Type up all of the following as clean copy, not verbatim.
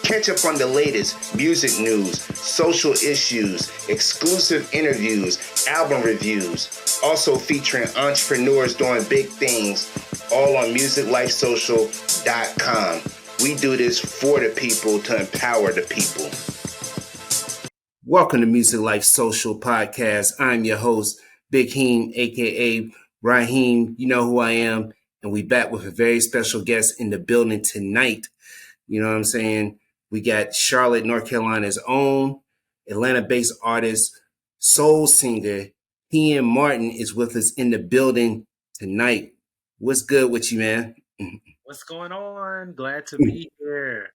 Catch up on the latest music news, social issues, exclusive interviews, album reviews, also featuring entrepreneurs doing big things, all on musiclifesocial.com. We do this for the people to empower the people. Welcome to Music Life Social Podcast. I'm your host, Big Keeyen, aka Raheem. You know who I am. And we back with a very special guest in the building tonight. You know what I'm saying? We got Charlotte, North Carolina's own Atlanta-based artist, soul singer, Keeyen Martin is with us in the building tonight. What's good with you, man? What's going on? Glad to be here.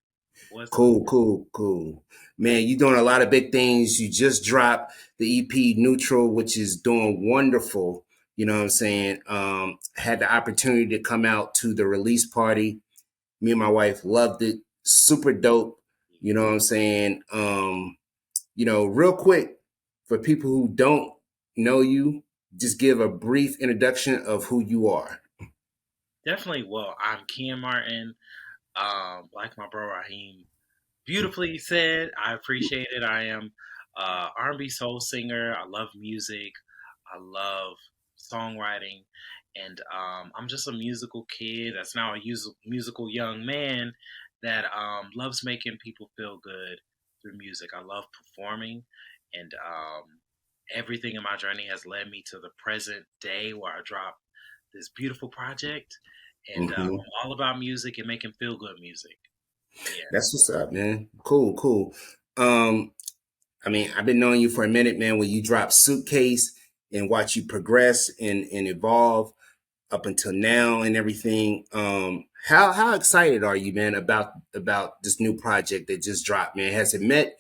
Cool. Man, you're doing a lot of big things. You just dropped the EP Neutral, which is doing wonderful. You know what I'm saying? Had the opportunity to come out to the release party. Me and my wife loved it. Super dope. You know what I'm saying? Real quick, for people who don't know you, just give a brief introduction of who you are. Definitely. Well, I'm Keeyen Martin, like my bro Raheem beautifully said. I appreciate it. I am R&B soul singer. I love music. I love songwriting. And I'm just a musical kid that's now a musical young man that loves making people feel good through music. I love performing, and everything in my journey has led me to the present day where I dropped this beautiful project. And I'm all about music and making feel good music. Yeah. That's what's up, man. Cool. I've been knowing you for a minute, man. When you drop Suitcase and watch you progress and evolve up until now and everything. How excited are you, man, about this new project that just dropped, man? Has it met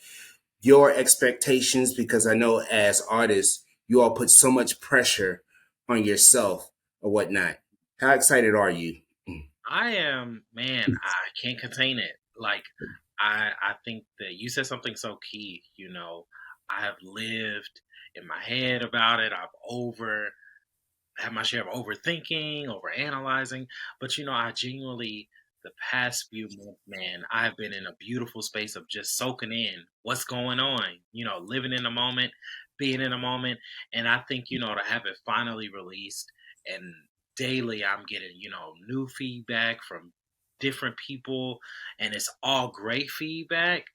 your expectations? Because I know as artists, you all put so much pressure on yourself or whatnot. How excited are you? I am, man, I can't contain it. Like, I think that you said something so key, I have lived in my head about it. Had my share of overthinking, overanalyzing, but I genuinely, the past few months, man, I've been in a beautiful space of just soaking in what's going on, living in the moment, being in the moment. And I think, to have it finally released, and daily I'm getting, new feedback from different people, and it's all great feedback.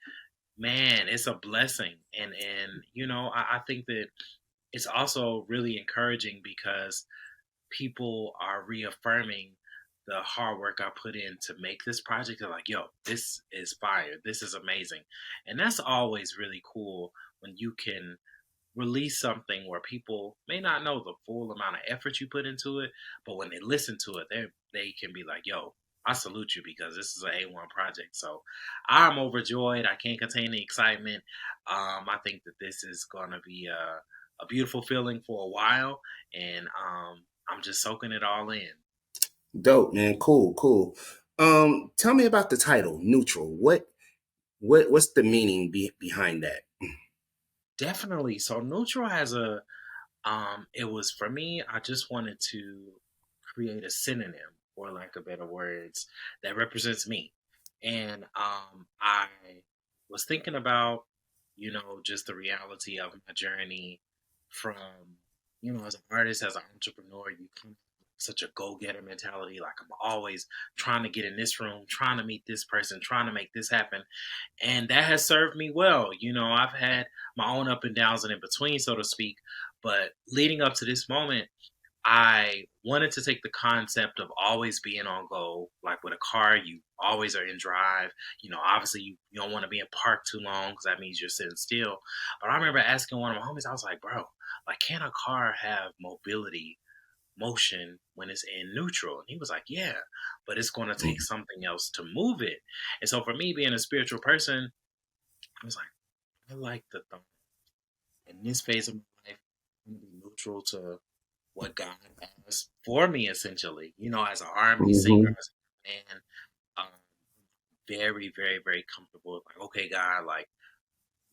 Man, it's a blessing. And I think that it's also really encouraging because people are reaffirming the hard work I put in to make this project. They're like, yo, this is fire. This is amazing. And that's always really cool when you can release something where people may not know the full amount of effort you put into it, but when they listen to it, they can be like, yo, I salute you because this is an A1 project. So I'm overjoyed. I can't contain the excitement. I think that this is going to be a beautiful feeling for a while, and I'm just soaking it all in. Dope, man. Cool. Tell me about the title, Neutral. What's the meaning behind that? Definitely. So Neutral has it was for me, I just wanted to create a synonym, for lack of better words, that represents me. And I was thinking about, just the reality of my journey from, as an artist, as an entrepreneur, you come such a go-getter mentality. Like, I'm always trying to get in this room, trying to meet this person, trying to make this happen. And that has served me well. I've had my own up and downs and in between, so to speak. But leading up to this moment, I wanted to take the concept of always being on go. Like with a car, you always are in drive. Obviously you don't want to be in park too long because that means you're sitting still. But I remember asking one of my homies, I was like, bro, like, can a car have motion when it's in neutral? And he was like, yeah, but it's going to take something else to move it. And so for me, being a spiritual person, I was like, I like the thought in this phase of my life, I'm going to be neutral to what God has for me, essentially. As an R&B singer, as a man, very, very, very comfortable. Like, okay, God, like,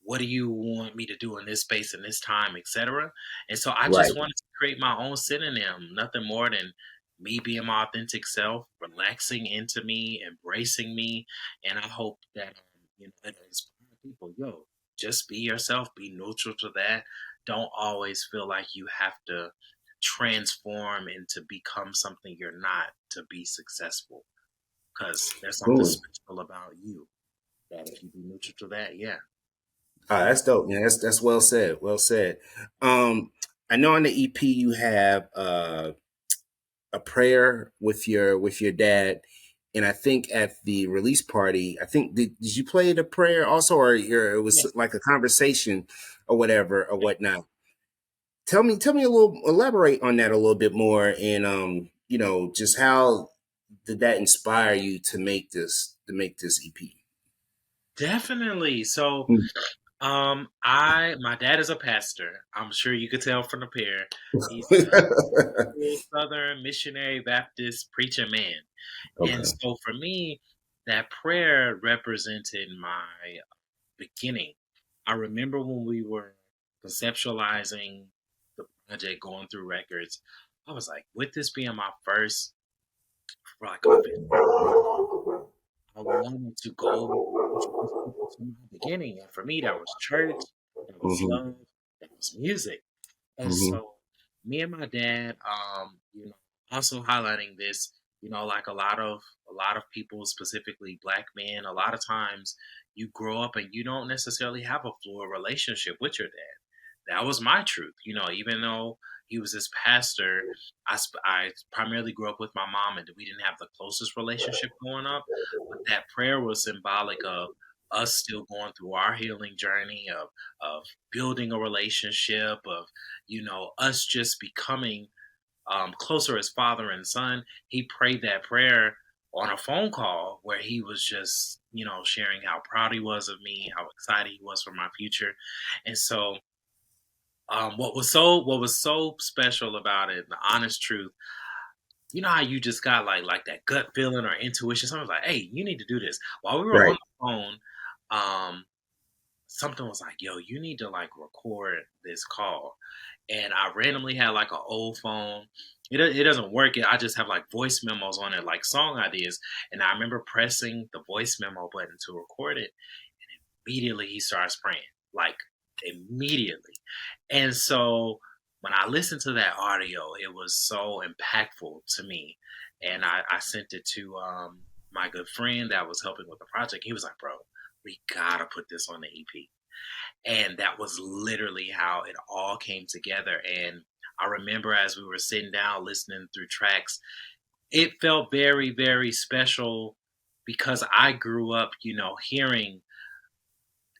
what do you want me to do in this space and this time, etc. And so I just wanted to create my own synonym, nothing more than me being my authentic self, relaxing into me, embracing me. And I hope that it inspire people. Yo, just be yourself. Be neutral to that. Don't always feel like you have to transform and to become something you're not to be successful. Because there's something Cool. special about you that if you be neutral to that, yeah. That's dope. Yeah, that's well said. Well said. Um, I know on the EP you have a prayer with your dad, and I think at the release party, I think did you play the prayer also, or it was Yeah. like a conversation or whatever or whatnot? Tell me a little, elaborate on that a little bit more, and just how did that inspire you to make this EP? Definitely. So, Mm. my dad is a pastor. I'm sure you could tell from the pair. He's a full Southern missionary Baptist preacher man. And Okay. so for me, that prayer represented my beginning. I remember when we were conceptualizing the project, going through records, I was like, with this being my first like official project, I wanted to go introduce people to my beginning. And for me, that was church, that was Hmm. love, that was music. And Hmm. so me and my dad, also highlighting this, like a lot of people, specifically black men, a lot of times you grow up and you don't necessarily have a fluid relationship with your dad. That was my truth, even though he was this pastor, I primarily grew up with my mom and we didn't have the closest relationship growing up. But that prayer was symbolic of us still going through our healing journey of building a relationship, of us just becoming closer as father and son. He prayed that prayer on a phone call where he was just sharing how proud he was of me, how excited he was for my future. And so what was so special about it, the honest truth, how you just got like that gut feeling or intuition. Someone's like, "Hey, you need to do this." While we were on Right. the phone, um, something was like, "Yo, you need to like record this call." And I randomly had like an old phone. It doesn't work. I just have like voice memos on it, like song ideas. And I remember pressing the voice memo button to record it. Immediately he starts praying, like immediately. And so when I listened to that audio, it was so impactful to me. And I sent it to my good friend that was helping with the project. He was like, "Bro, we gotta put this on the EP." And that was literally how it all came together. And I remember as we were sitting down listening through tracks, it felt very, very special because I grew up, hearing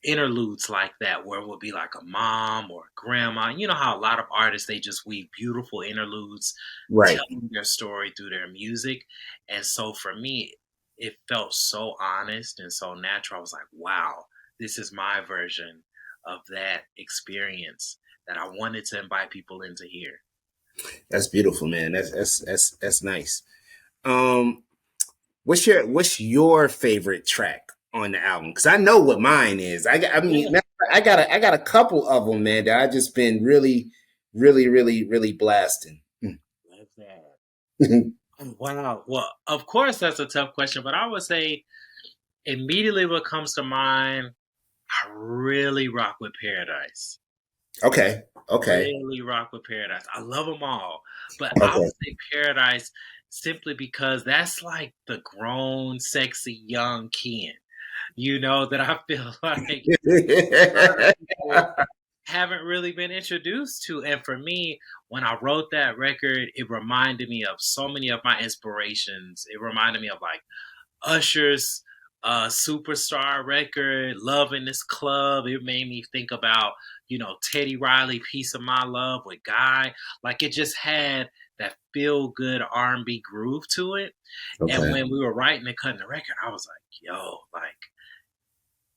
interludes like that where it would be like a mom or a grandma. You know how a lot of artists they just weave beautiful interludes Right. telling their story through their music. And so for me, it felt so honest and so natural. I was like, wow, this is my version of that experience that I wanted to invite people in to hear. That's beautiful, man. That's nice. Um, what's your favorite track on the album? Because I know what mine is. I mean, Yeah, I got a couple of them, man, that I just been really blasting. love that. Oh, wow. Well, of course that's a tough question, but I would say immediately what comes to mind, I really rock with Paradise. Okay, okay, Really rock with Paradise. I love them all, but I would okay. say Paradise simply because that's like the grown, sexy, young Ken. That I feel like a lot of people haven't really been introduced to. And for me, when I wrote that record, it reminded me of so many of my inspirations. It reminded me of like Usher's superstar record, Love in This Club. It made me think about, Teddy Riley, Piece of My Love with Guy. Like it just had that feel good R&B groove to it. And Okay, when we were writing and cutting the record, I was like, yo, like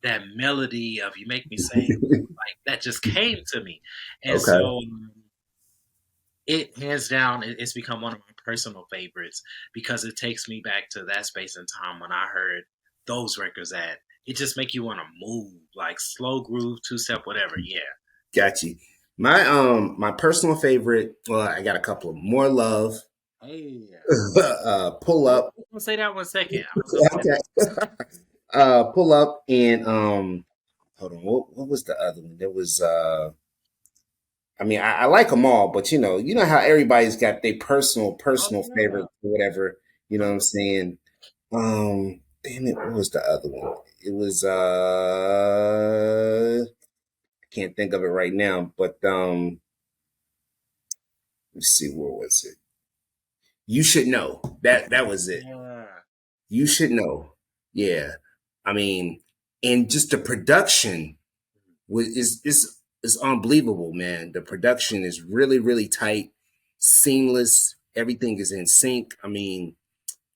that melody of You Make Me Say, like that just came to me. And okay. so it hands down, it's become one of my personal favorites because it takes me back to that space and time when I heard those records at. It just make you want to move, like slow groove, two step, whatever. Yeah. Got you. My personal favorite. Well, I got a couple of More Love. Hey. Pull Oh, Up. I'm gonna say that 1 second. I'm gonna say that. Okay. pull up and hold on. What was the other one? There was I mean, I like them all, but you know how everybody's got their Oh personal yeah. favorite or whatever. You know what I'm Uh-huh. saying? Damn it, what was the other one? It was I can't think of it right now, but let's see, where was it? You should know. That was it. Yeah. You should know. Yeah. I mean, and just the production is unbelievable, man. The production is really, really tight, seamless. Everything is in sync. I mean,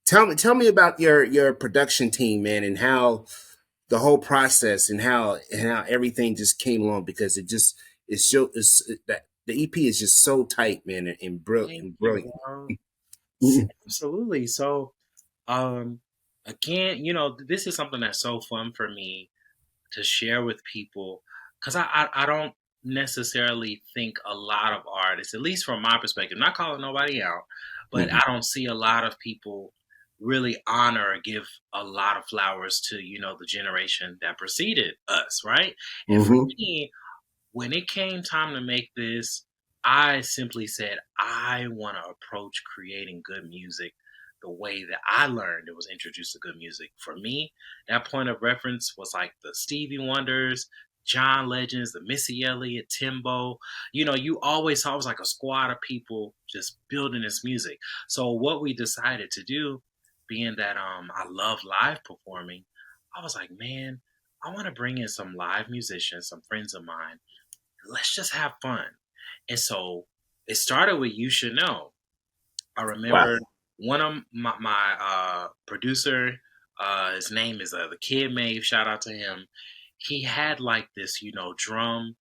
tell me about your production team, man, and how the whole process and how everything just came along because that the EP is just so tight, man, and brilliant Thank and you, brilliant. bro. Mhm. Absolutely. So, um, again, this is something that's so fun for me to share with people because I don't necessarily think a lot of artists, at least from my perspective, not calling nobody out, but I Mhm. don't see a lot of people really honor or give a lot of flowers to, the generation that preceded us, right? And for Mhm. me, when it came time to make this, I simply said, I want to approach creating good music the way that I learned it was introduced to good music. For me, that point of reference was like the Stevie Wonders, John Legends, the Missy Elliott, Timbo. You always saw it was like a squad of people just building this music. So what we decided to do, being that I love live performing, I was like, man, I want to bring in some live musicians, some friends of mine, let's just have fun. And so it started with You Should Know. I Wow. remember one of my producer, his name is the Kid Mave, shout out to him. He had like this, drum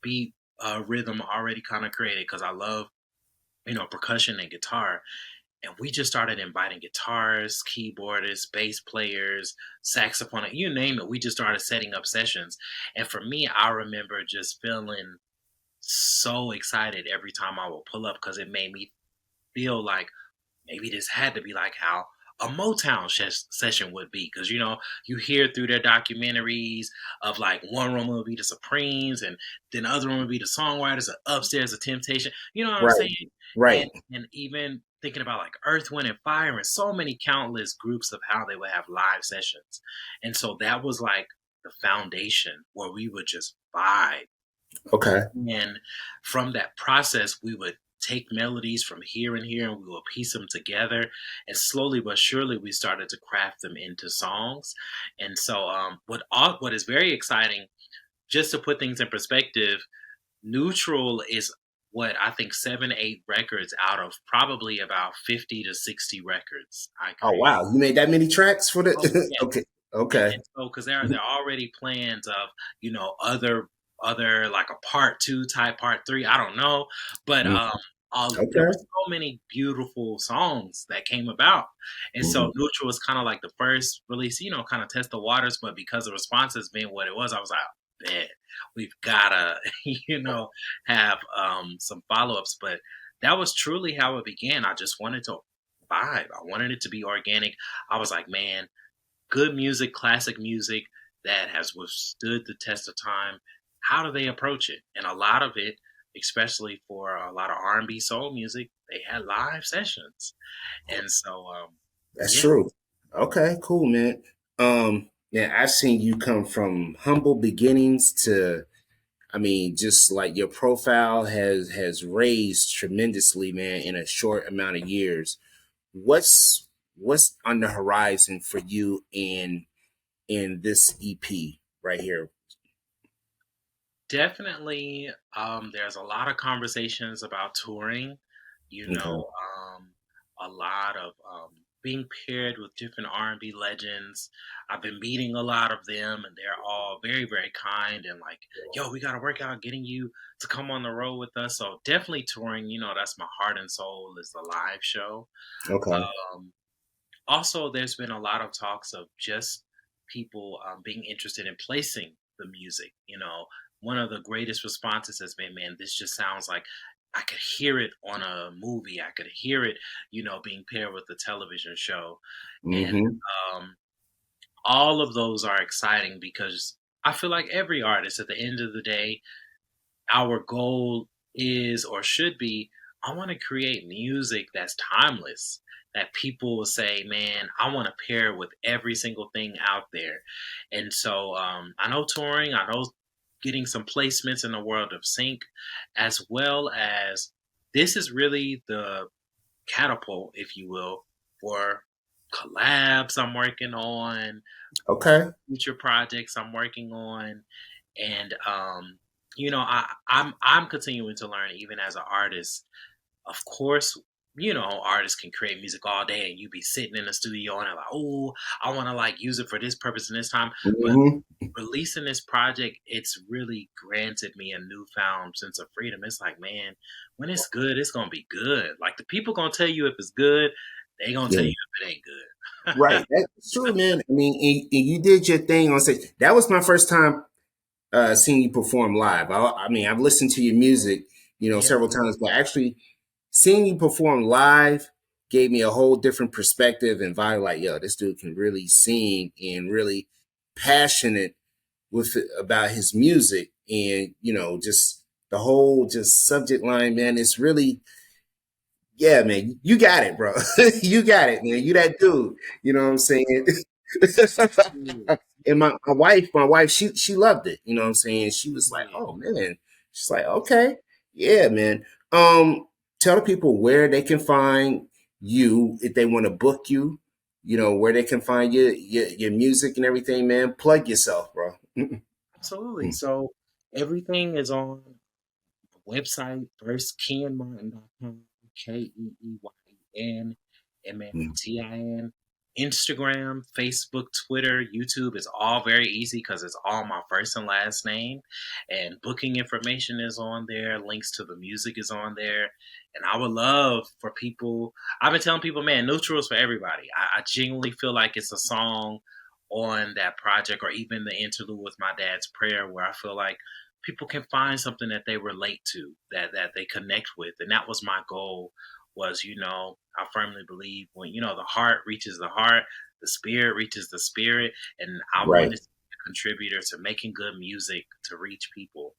beat rhythm already kind of created because I love, percussion and guitar. And we just started inviting guitarists, keyboardists, bass players, saxophone, you name it. We just started setting up sessions. And for me, I remember just feeling so excited every time I would pull up because it made me feel like maybe this had to be like how a Motown session would be. Because, you hear through their documentaries of like one room will be the Supremes and then the other room will be the songwriters and upstairs the Temptation. You know what I'm Right. saying? And, Right. and even thinking about like Earth, Wind, and Fire and so many countless groups of how they would have live sessions. And so that was like the foundation where we would just vibe, Okay. and from that process, we would take melodies from here and here and we would piece them together. And slowly but surely, we started to craft them into songs. And so, what is very exciting, just to put things in perspective, Neutral is what I think 7, 8 records out of probably about 50 to 60 records I Oh created. wow, you made that many tracks for Oh the yeah. okay. And Okay. so, because there are already plans of other like a part two type, part three. I don't know, but Mhm. there were Okay. so many beautiful songs that came about, and so Mhm. Neutral was kind of like the first release. Kind of test the waters, but because the responses being what it was, I was like, man, we've gotta you know have some follow ups. But that was truly how it began. I just wanted to vibe. I wanted it to be organic. I was like, man, good music, classic music that has withstood the test of time. How do they approach it? And a lot of it, especially for a lot of R&B soul music, they had live sessions. And so, That's yeah, true. Okay, cool, man. Yeah, I've seen you come from humble beginnings to, I mean, just like your profile has raised tremendously, man, in a short amount of years. What's on the horizon for you in this EP right here? definitely, there's a lot of conversations about touring, Okay. a lot of being paired with different R&B legends. I've been meeting a lot of them, and they're all very, very kind and like, yo, we got to work out getting you to come on the road with us. So definitely touring, that's my heart and soul is the live show. Okay. Um, Also, there's been a lot of talks of just people being interested in placing the music. One of the greatest responses has been, man, this just sounds like I could hear it on a movie. I could hear it, being paired with a television show. And Mm-hmm. um, all of those are exciting because I feel like every artist at the end of the day, our goal is or should be, I want to create music that's timeless, that people will say, man, I want to pair with every single thing out there. And so I know touring, I know getting some placements in the world of sync, as well as this is really the catapult, if you will, for collabs I'm working on, Okay. future projects I'm working on, and I'm continuing to learn even as an artist. Of course, artists can create music all day, and you be sitting in the studio and like, oh, I want to like use it for this purpose and this time, but Hmm. releasing this project, it's really granted me a newfound sense of freedom. It's like, man, when it's good, it's gonna be good. Like the people gonna tell you if it's good, they gonna tell Yeah. you if it ain't good. Right. That's true, man. I mean, and you did your thing on stage. That was my first time seeing you perform live. I mean, I've listened to your music, Yeah, several times, but actually seeing you perform live gave me a whole different perspective and vibe. Like, yo, this dude can really sing and really passionate about his music, and just the whole just subject line, man. It's really, yeah, man, you got it, bro. You got it, man. You that dude. You know what I'm saying? yeah, And my wife, she loved it. You know what I'm saying? She was like, yeah. "Oh man," she's like, "Okay, yeah, man." Tell the people where they can find you if they want to book you. Where they can find your music and everything, man. Plug yourself, bro. Absolutely. So everything is on website first, keeyenmartin.com, KeeyenMartin. Instagram, Facebook, Twitter, YouTube is all very easy because it's all my first and last name. And booking information is on there, links to the music is on there. And I would love for people, I've been telling people, man, neutral is for everybody. I genuinely feel like it's a song on that project, or even the interlude with my dad's prayer, where I feel like people can find something that they relate to, that they connect with. And that was my goal. Was, I firmly believe when the heart reaches the heart, the spirit reaches the spirit, and I Right. wanted to be a contributor to making good music to reach people.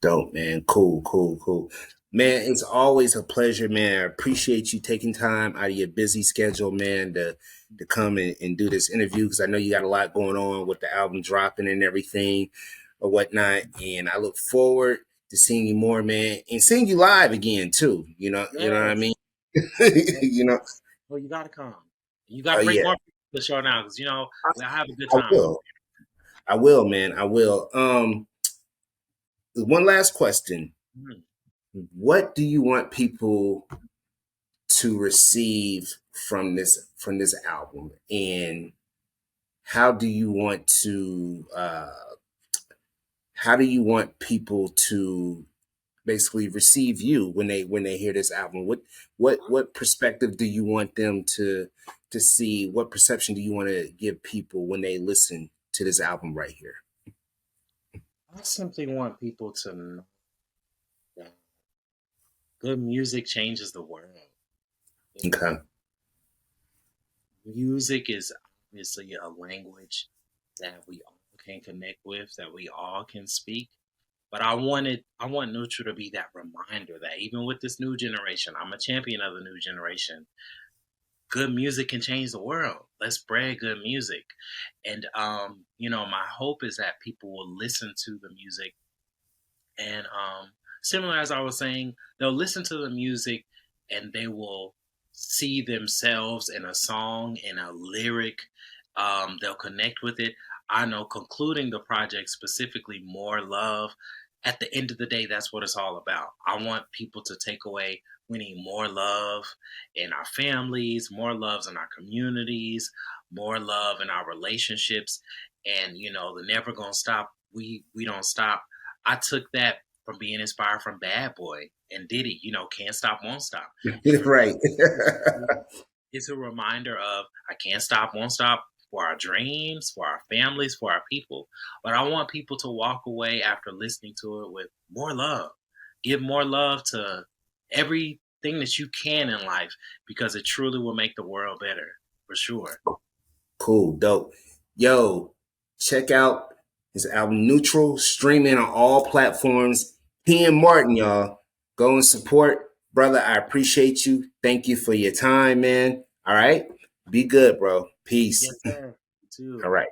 Dope, man. Cool, cool, cool. Man, it's always a pleasure, man. I appreciate you taking time out of your busy schedule, man, to come and do this interview, because I know you got a lot going on with the album dropping and everything or whatnot. And I look forward to seeing you more, man, and seeing you live again too. You know what I Yes, mean? yes. you know, Well, you gotta come. You gotta bring yeah, more people to the show now, because we'll have a good I time. will. I will, man. I will. One last question. Mhm. What do you want people to receive from this album, and how do you want to how do you want people to basically receive you when they hear this album? What perspective do you want them to see? What perception do you want to give people when they listen to this album right here? I simply want people to know that good music changes the world. You know, Okay. music is obviously a language that we all can connect with, that we all can speak. But I want Neutral to be that reminder that even with this new generation, I'm a champion of the new generation. Good music can change the world. Let's spread good music. And my hope is that people will listen to the music, and similar as I was saying, they'll listen to the music and they will see themselves in a song, in a lyric. They'll connect with it. I know concluding the project, specifically More Love, at the end of the day, that's what it's all about. I want people to take away, we need more love in our families, more loves in our communities, more love in our relationships. And, the never gonna stop. We don't stop. I took that from being inspired from Bad Boy and Diddy, can't stop, won't stop. Right. It's a reminder of I can't stop, won't stop for our dreams, for our families, for our people. But I want people to walk away after listening to it with more love. Give more love to everything that you can in life, because it truly will make the world better, for sure. Cool, dope. Yo, check out his album Neutral, streaming on all platforms. Keeyen Martin, y'all. Go and support. Brother, I appreciate you. Thank you for your time, man. All right. Be good, bro. Peace. Yes, sir. You All too. right.